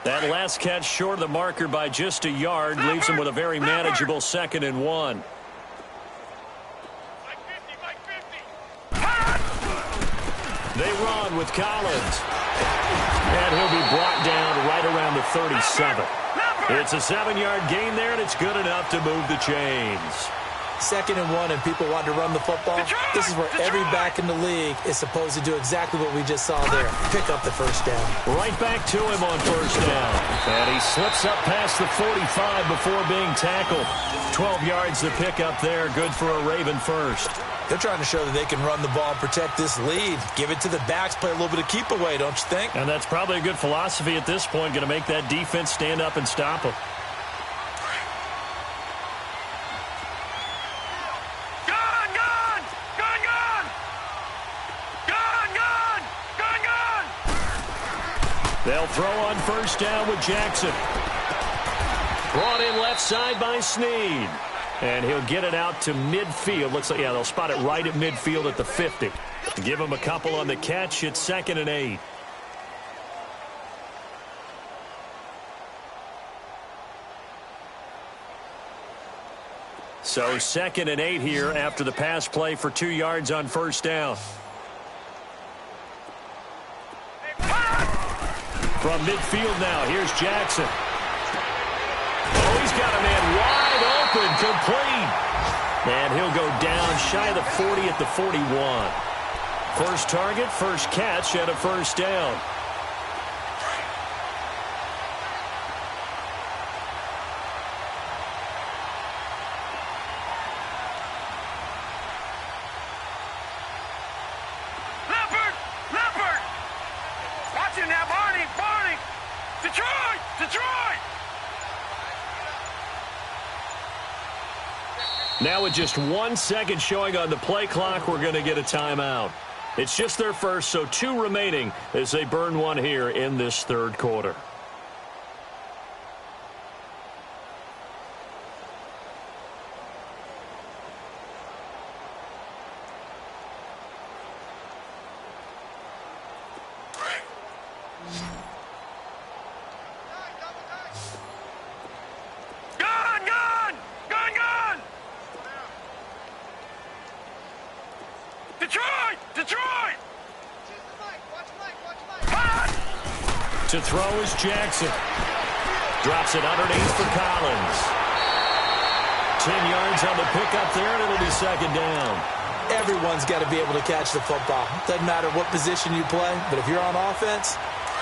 That last catch short of the marker by just a yard leaves him with a very manageable 2nd and 1. They run with Collins. And he'll be brought down right around the 37. It's a 7-yard gain there, and it's good enough to move the chains. 2nd and 1, and people want to run the football. This is where every back in the league is supposed to do exactly what we just saw there. Pick up the first down. Right back to him on first down. And he slips up past the 45 before being tackled. 12 yards to pick up there. Good for a Raven first. They're trying to show that they can run the ball and protect this lead. Give it to the backs, play a little bit of keep away, don't you think? And that's probably a good philosophy at this point. Going to make that defense stand up and stop them. They'll throw on first down with Jackson. Brought in left side by Snead. And he'll get it out to midfield. Looks like, yeah, they'll spot it right at midfield at the 50. Give him a couple on the catch. It's 2nd and 8. So 2nd and 8 here after the pass play for 2 yards on first down. From midfield now, here's Jackson. Oh, he's got a man wide open, complete. And he'll go down shy of the 40 at the 41. First target, first catch, and a first down. Now with just 1 second showing on the play clock, we're going to get a timeout. It's just their first, so 2 remaining as they burn one here in this third quarter. To throw is Jackson. Drops it underneath for Collins. 10 yards on the pickup there, and it'll be 2nd down. Everyone's got to be able to catch the football. Doesn't matter what position you play, but if you're on offense,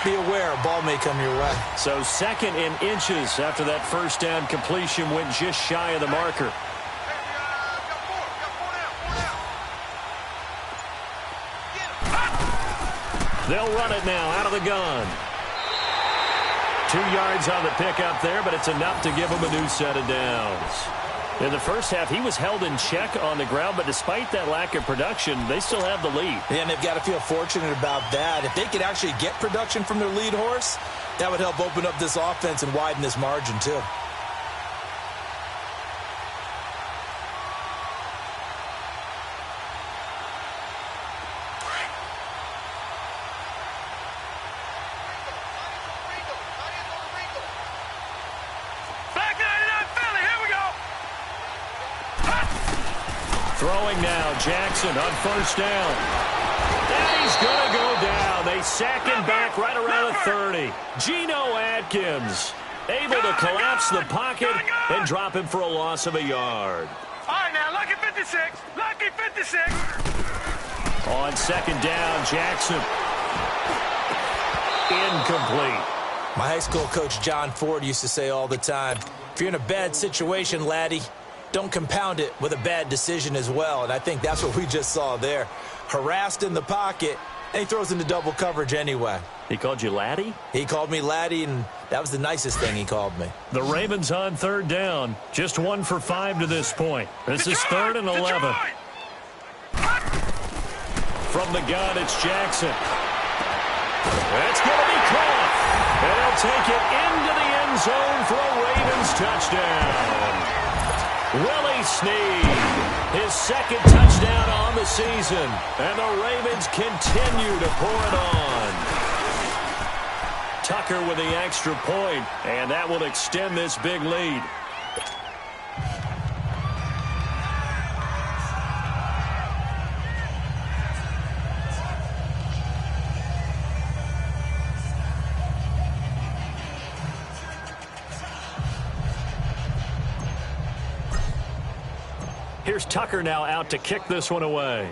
be aware a ball may come your way. So 2nd in inches after that first down completion went just shy of the marker. They'll run it now out of the gun. 2 yards on the pickup there, but it's enough to give him a new set of downs. In the first half, he was held in check on the ground, but despite that lack of production, they still have the lead. And they've got to feel fortunate about that. If they could actually get production from their lead horse, that would help open up this offense and widen this margin too. Throwing now, Jackson on first down. And he's going to go down. They sack him back right around the 30. Geno Atkins able to collapse the pocket and drop him for a loss of a yard. All right, now, lucky 56. Lucky 56. On 2nd down, Jackson. Incomplete. My high school coach, John Ford, used to say all the time, if you're in a bad situation, laddie, don't compound it with a bad decision as well. And I think that's what we just saw there. Harassed in the pocket, and he throws into double coverage anyway. He called you laddie? He called me laddie, and that was the nicest thing he called me. The Ravens on 3rd down. Just 1 for 5 to this point. This is 3rd and 11. From the gun, it's Jackson. That's going to be caught. And he'll take it into the end zone for a Ravens touchdown. Willie Snead, his 2nd touchdown on the season. And the Ravens continue to pour it on. Tucker with the extra point, and that will extend this big lead. Here's Tucker now out to kick this one away.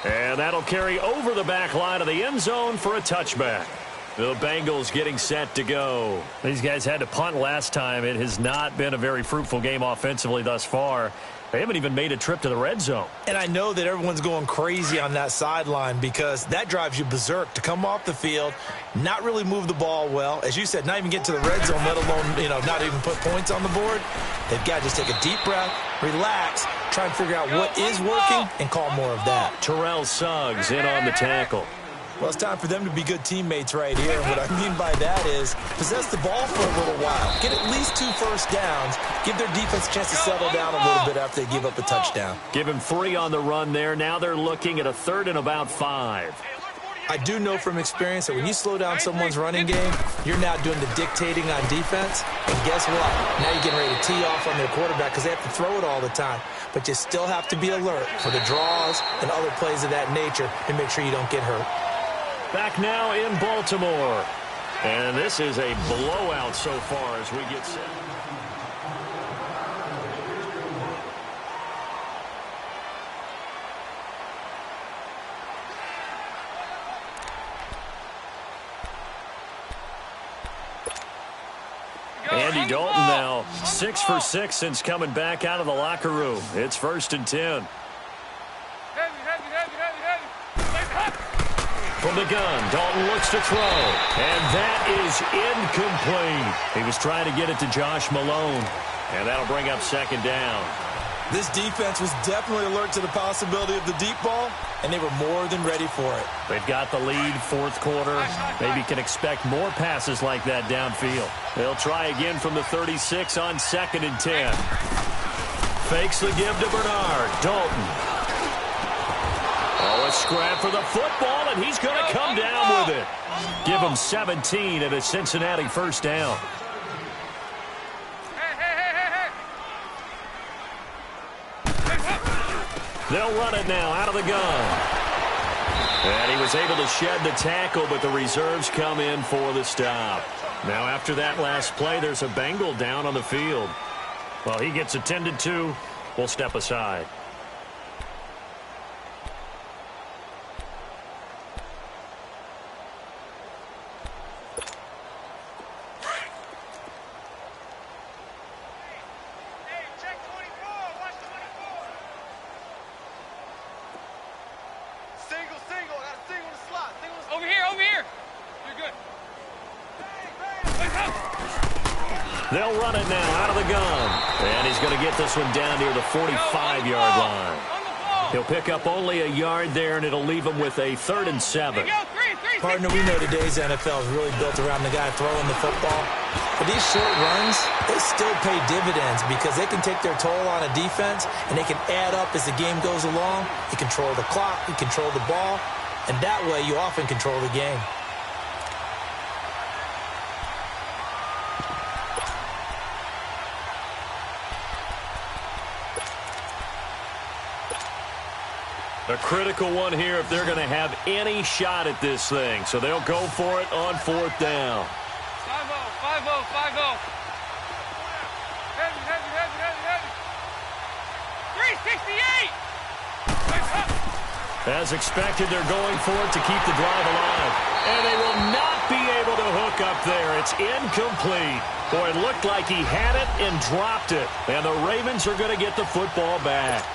And that'll carry over the back line of the end zone for a touchback. The Bengals getting set to go. These guys had to punt last time. It has not been a very fruitful game offensively thus far. They haven't even made a trip to the red zone. And I know that everyone's going crazy on that sideline because that drives you berserk to come off the field, not really move the ball well. As you said, not even get to the red zone, let alone, not even put points on the board. They've got to just take a deep breath, relax, try and figure out what is working, and call more of that. Terrell Suggs in on the tackle. Well, it's time for them to be good teammates right here. And what I mean by that is possess the ball for a little while. Get at least 2 first downs. Give their defense a chance to settle down a little bit after they give up a touchdown. Give him 3 on the run there. Now they're looking at a 3rd and about 5. I do know from experience that when you slow down someone's running game, you're now doing the dictating on defense. And guess what? Now you're getting ready to tee off on their quarterback because they have to throw it all the time. But you still have to be alert for the draws and other plays of that nature and make sure you don't get hurt. Back now in Baltimore. And this is a blowout so far as we get set. Andy Dalton now 6 for 6 since coming back out of the locker room. It's 1st and 10. From the gun, Dalton looks to throw, and that is incomplete. He was trying to get it to Josh Malone, and that'll bring up 2nd down. This defense was definitely alert to the possibility of the deep ball, and they were more than ready for it. They've got the lead, 4th quarter. Maybe can expect more passes like that downfield. They'll try again from the 36 on 2nd and 10. Fakes the give to Bernard. Dalton. Oh, a scrap for the football, and he's going to come down with it. Give him 17 at a Cincinnati 1st down. They'll run it now out of the gun. And he was able to shed the tackle, but the reserves come in for the stop. Now, after that last play, there's a Bengal down on the field. Well, he gets attended to. We'll step aside. They'll run it now out of the gun. And he's going to get this one down near the 45-yard line. He'll pick up only a yard there, and it'll leave him with a 3rd and 7. Partner, we know today's NFL is really built around the guy throwing the football. But these short runs, they still pay dividends because they can take their toll on a defense, and they can add up as the game goes along. You control the clock, you control the ball, and that way you often control the game. A critical one here if they're going to have any shot at this thing. So they'll go for it on 4th down. 5-0, 5-0. Heavy. 368! As expected, they're going for it to keep the drive alive. And they will not be able to hook up there. It's incomplete. Boy, it looked like he had it and dropped it. And the Ravens are going to get the football back.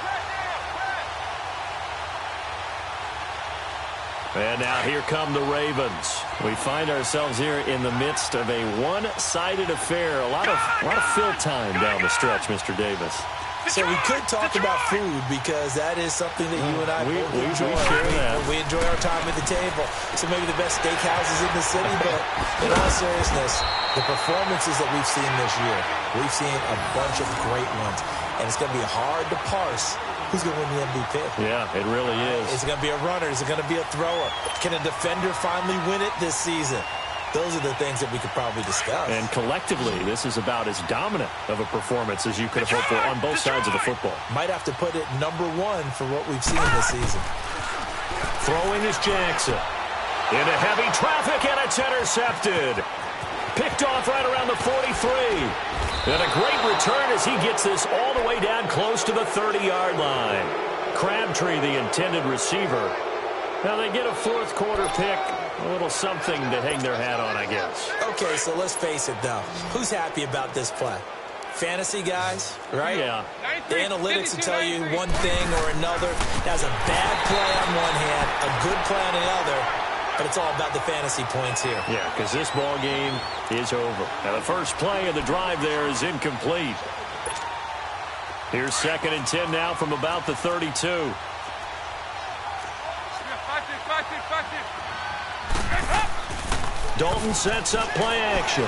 And now here come the Ravens. We find ourselves here in the midst of a one-sided affair. A lot of fill time down the stretch, Mr. Davis. So we could talk about food because that is something that you and I enjoy. We enjoy our time at the table. So maybe the best steakhouses in the city, but in all seriousness, the performances that we've seen this year, we've seen a bunch of great ones. And it's going to be hard to parse who's going to win the MVP. Yeah, it really is. Is it going to be a runner? Is it going to be a thrower? Can a defender finally win it this season? Those are the things that we could probably discuss. And collectively, this is about as dominant of a performance as you could have hoped for on both sides of the football. Might have to put it #1 for what we've seen this season. Throwing is Jackson. Into heavy traffic, and it's intercepted. Picked off right around the 43. And a great return as he gets this all the way down close to the 30-yard line. Crabtree, the intended receiver. Now they get a fourth quarter pick. A little something to hang their hat on, I guess. Okay, so let's face it, though. Who's happy about this play? Fantasy guys, right? Yeah. The analytics will tell you one thing or another. That's a bad play on one hand, a good play on the other, but it's all about the fantasy points here. Yeah, because this ball game is over. Now the first play of the drive there is incomplete. Here's 2nd and 10 now from about the 32. Dalton sets up play action.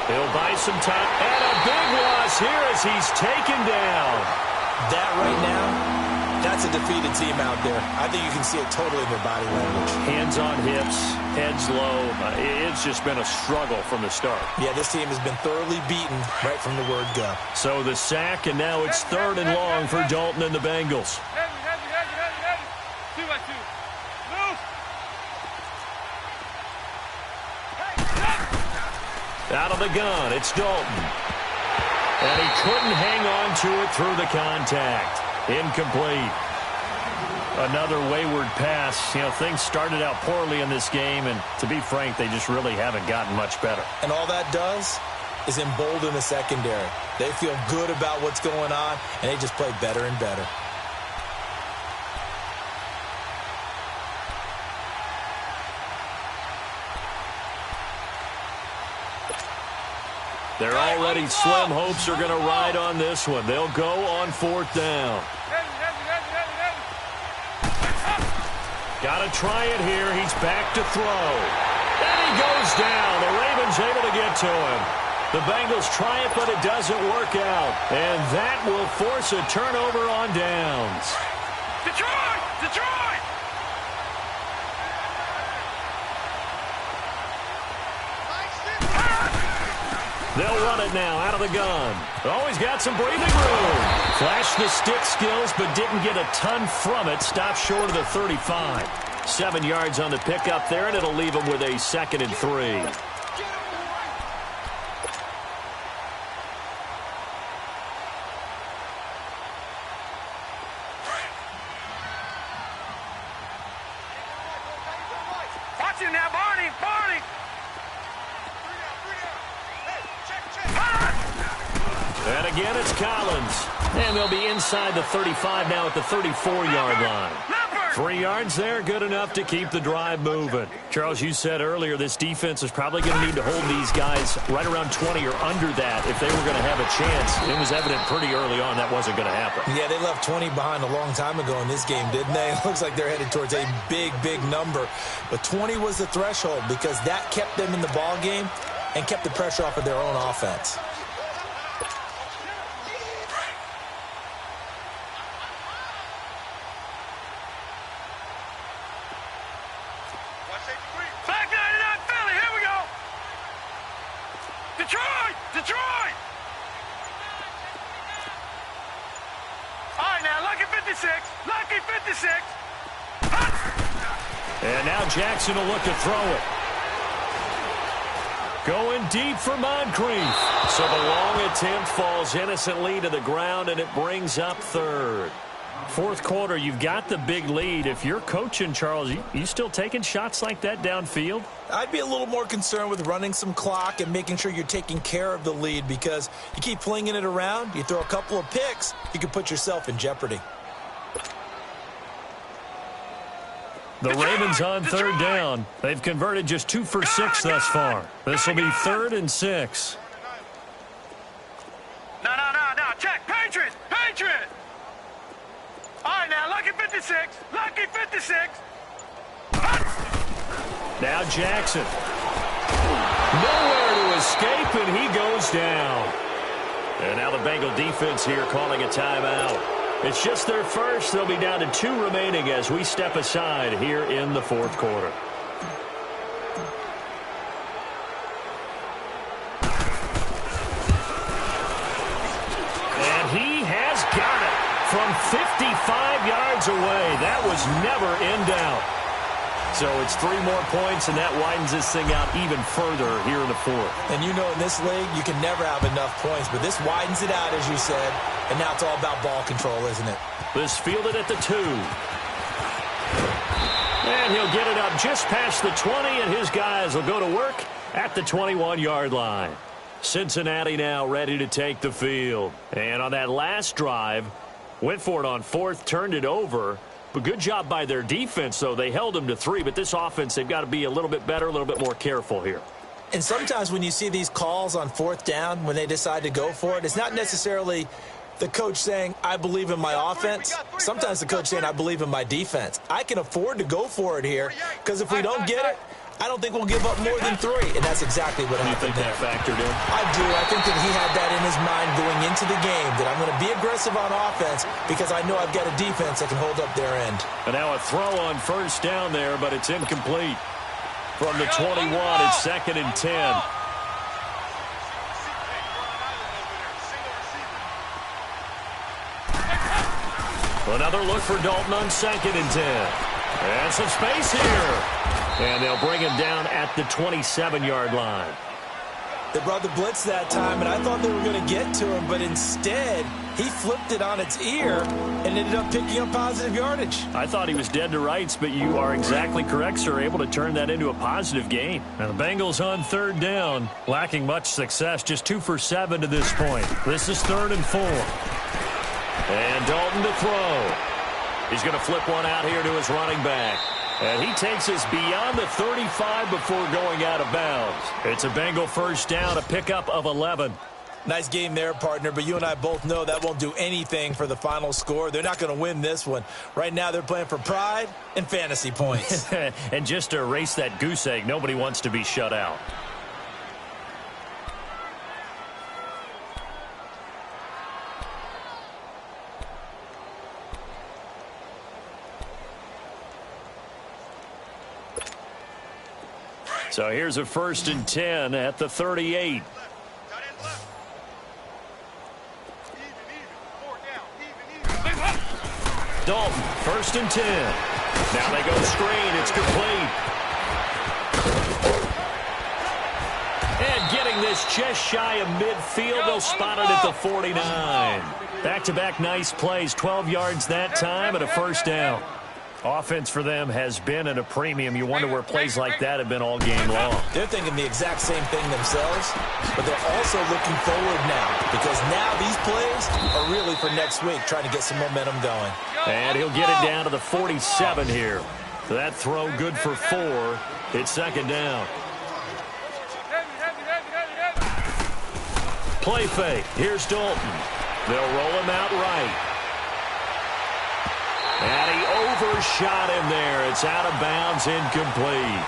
He'll buy some time. And a big loss here as he's taken down. That right now, that's a defeated team out there. I think you can see it totally in their body language. Hands on hips, heads low. It's just been a struggle from the start. Yeah, this team has been thoroughly beaten right from the word go. So the sack, and now it's 3rd and long for Dalton and the Bengals. Out of the gun, it's Dalton. And he couldn't hang on to it through the contact. Incomplete. Another wayward pass. You know, things started out poorly in this game, and to be frank, they just really haven't gotten much better. And all that does is embolden the secondary. They feel good about what's going on, and they just play better and better. They're already slim hopes are going to ride on this one. They'll go on 4th down. Got to try it here. He's back to throw. And he goes down. The Ravens able to get to him. The Bengals try it, but it doesn't work out. And that will force a turnover on downs. Detroit! Detroit! They'll run it now out of the gun. Always got some breathing room. Flashed the stick skills, but didn't get a ton from it. Stopped short of the 35. 7 yards on the pickup there, and it'll leave them with a 2nd and 3. Watch him now, Barney! Barney! And again, it's Collins. And they'll be inside the 35 now at the 34-yard line. 3 yards there, good enough to keep the drive moving. Charles, you said earlier this defense is probably going to need to hold these guys right around 20 or under that if they were going to have a chance. It was evident pretty early on that wasn't going to happen. Yeah, they left 20 behind a long time ago in this game, didn't they? It looks like they're headed towards a big, big number. But 20 was the threshold because that kept them in the ball game and kept the pressure off of their own offense. Detroit! Detroit! All right, now, lucky 56. Lucky 56. And now Jackson will look to throw it. Going deep for Moncrief. So the long attempt falls innocently to the ground, and it brings up 3rd. 4th quarter, you've got the big lead. If you're coaching, Charles, you still taking shots like that downfield? I'd be a little more concerned with running some clock and making sure you're taking care of the lead because you keep flinging it around, you throw a couple of picks, you can put yourself in jeopardy. The Ravens on 3rd down. They've converted just 2 for 6 thus far. This will be 3rd and 6. No. Check. Patriot. Patriot. All right, now, lucky 56. Lucky 56. Now Jackson. Nowhere to escape, and he goes down. And now the Bengal defense here calling a timeout. It's just their first. They'll be down to 2 remaining as we step aside here in the 4th quarter. And he has got it from 55 yards away. That was never in doubt. So it's 3 more points, and that widens this thing out even further here in the fourth. And you know in this league, you can never have enough points, but this widens it out, as you said, and now it's all about ball control, isn't it? This fielded at the 2. And he'll get it up just past the 20, and his guys will go to work at the 21-yard line. Cincinnati now ready to take the field. And on that last drive, went for it on 4th, turned it over. But good job by their defense, though. They held them to 3, but this offense, they've got to be a little bit better, a little bit more careful here. And sometimes when you see these calls on 4th down, when they decide to go for it, it's not necessarily the coach saying, I believe in my offense. Sometimes the coach saying, I believe in my defense. I can afford to go for it here because if we don't get it, I don't think we'll give up more than 3. And that's exactly what happened there. You think that factored in? I do. I think that he had that in his mind going into the game, that I'm going to be aggressive on offense because I know I've got a defense that can hold up their end. And now a throw on 1st down there, but it's incomplete. From the 21, it's 2nd and 10. Another look for Dalton on 2nd and 10. And some space here. And they'll bring him down at the 27-yard line. They brought the blitz that time, and I thought they were going to get to him, but instead he flipped it on its ear and ended up picking up positive yardage. I thought he was dead to rights, but you are exactly correct, sir, able to turn that into a positive gain. Now the Bengals on 3rd down, lacking much success, just 2 for 7 to this point. This is 3rd and 4. And Dalton to throw. He's going to flip one out here to his running back. And he takes us beyond the 35 before going out of bounds. It's a Bengal 1st down, a pickup of 11. Nice game there, partner, but you and I both know that won't do anything for the final score. They're not going to win this one. Right now they're playing for pride and fantasy points. And just to erase that goose egg, nobody wants to be shut out. So here's a 1st and 10 at the 38. Dalton, 1st and 10. Now they go screen. It's complete. And getting this just shy of midfield. They'll spot it at the 49. Back-to-back nice plays. 12 yards that time and a 1st down. Offense for them has been at a premium. You wonder where plays like that have been all game long. They're thinking the exact same thing themselves, but they're also looking forward now because now these plays are really for next week, trying to get some momentum going. And he'll get it down to the 47 here. That throw good for 4. It's 2nd down. Play fake. Here's Dalton. They'll roll him out right. And he overshot him there. It's out of bounds, incomplete.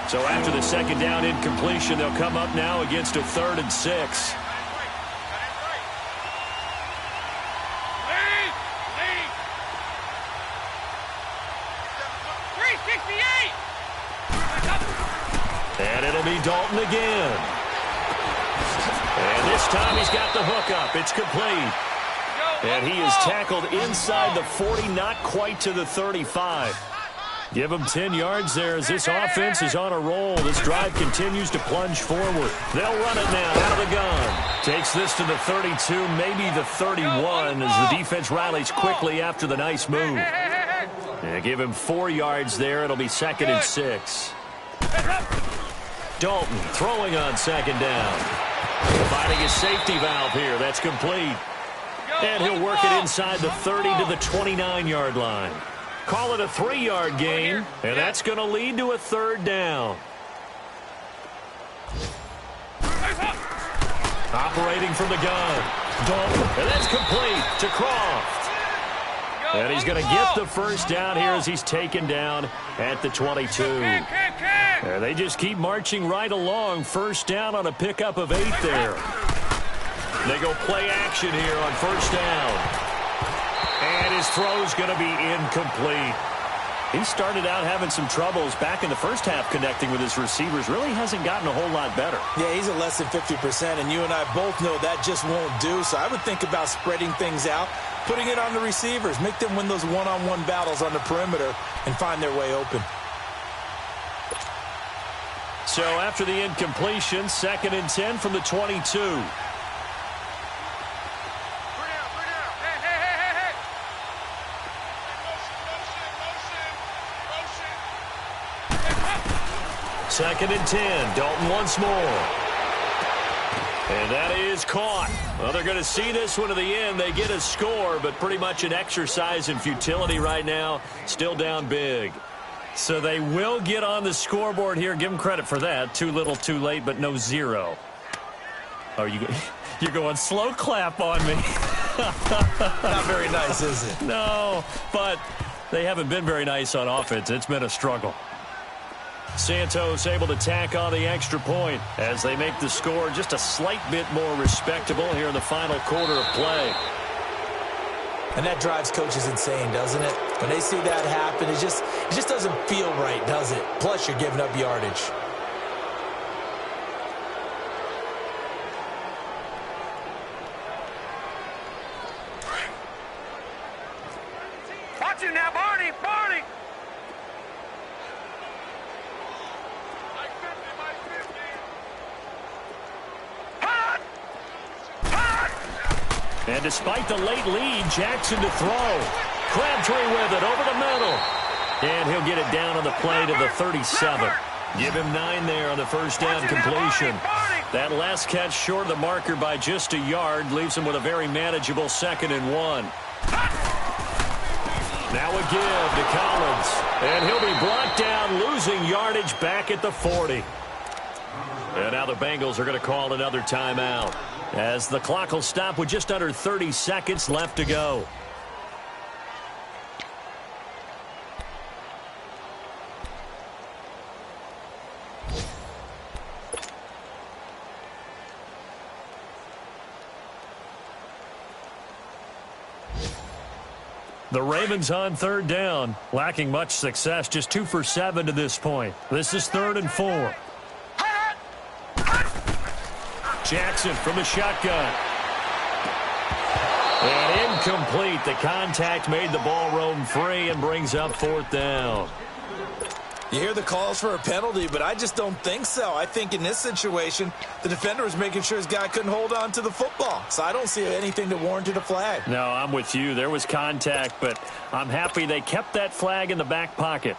So after the 2nd down incompletion, they'll come up now against a 3rd and 6. And it'll be Dalton again. And this time he's got the hook up. It's complete. And he is tackled inside the 40, not quite to the 35. Give him 10 yards there as this offense is on a roll. This drive continues to plunge forward. They'll run it now out of the gun. Takes this to the 32, maybe the 31 as the defense rallies quickly after the nice move. And give him 4 yards there. It'll be 2nd and 6. Dalton throwing on 2nd down. Finding his safety valve here. That's complete. And he'll work it inside the 30 to the 29-yard line. Call it a 3-yard gain, and that's going to lead to a 3rd down. Operating from the gun. Dalton, and that's complete to Croft. And he's going to get the 1st down here as he's taken down at the 22. And they just keep marching right along. 1st down on a pickup of 8 there. They go play action here on 1st down. And his throw's going to be incomplete. He started out having some troubles back in the first half connecting with his receivers. Really hasn't gotten a whole lot better. Yeah, he's at less than 50%, and you and I both know that just won't do. So I would think about spreading things out, putting it on the receivers, make them win those one-on-one battles on the perimeter and find their way open. So after the incompletion, 2nd and 10 from the 22. Second and 10. Dalton once more. And that is caught. Well, they're going to see this one to the end. They get a score, but pretty much an exercise in futility right now. Still down big. So they will get on the scoreboard here. Give them credit for that. Too little, too late, but no zero. Oh, you're going slow clap on me. Not very nice, is it? No, but they haven't been very nice on offense. It's been a struggle. Santos able to tack on the extra point as they make the score just a slight bit more respectable here in the final quarter of play. And that drives coaches insane, doesn't it? When they see that happen, it just doesn't feel right, does it? Plus, you're giving up yardage. Watch it now, Barney! Barney! And despite the late lead, Jackson to throw. Crabtree with it over the middle. And he'll get it down on the play to the 37. Give him 9 there on the first down completion. That last catch short of the marker by just a yard leaves him with a very manageable 2nd and 1. Now a give to Collins. And he'll be brought down, losing yardage back at the 40. And now the Bengals are going to call another timeout, as the clock will stop with just under 30 seconds left to go. The Ravens on 3rd down, lacking much success, just 2 for 7 to this point. This is 3rd and 4. Jackson from the shotgun. And incomplete. The contact made the ball roam free and brings up 4th down. You hear the calls for a penalty, but I just don't think so. I think in this situation, the defender was making sure his guy couldn't hold on to the football. So I don't see anything that warranted a flag. No, I'm with you. There was contact, but I'm happy they kept that flag in the back pocket.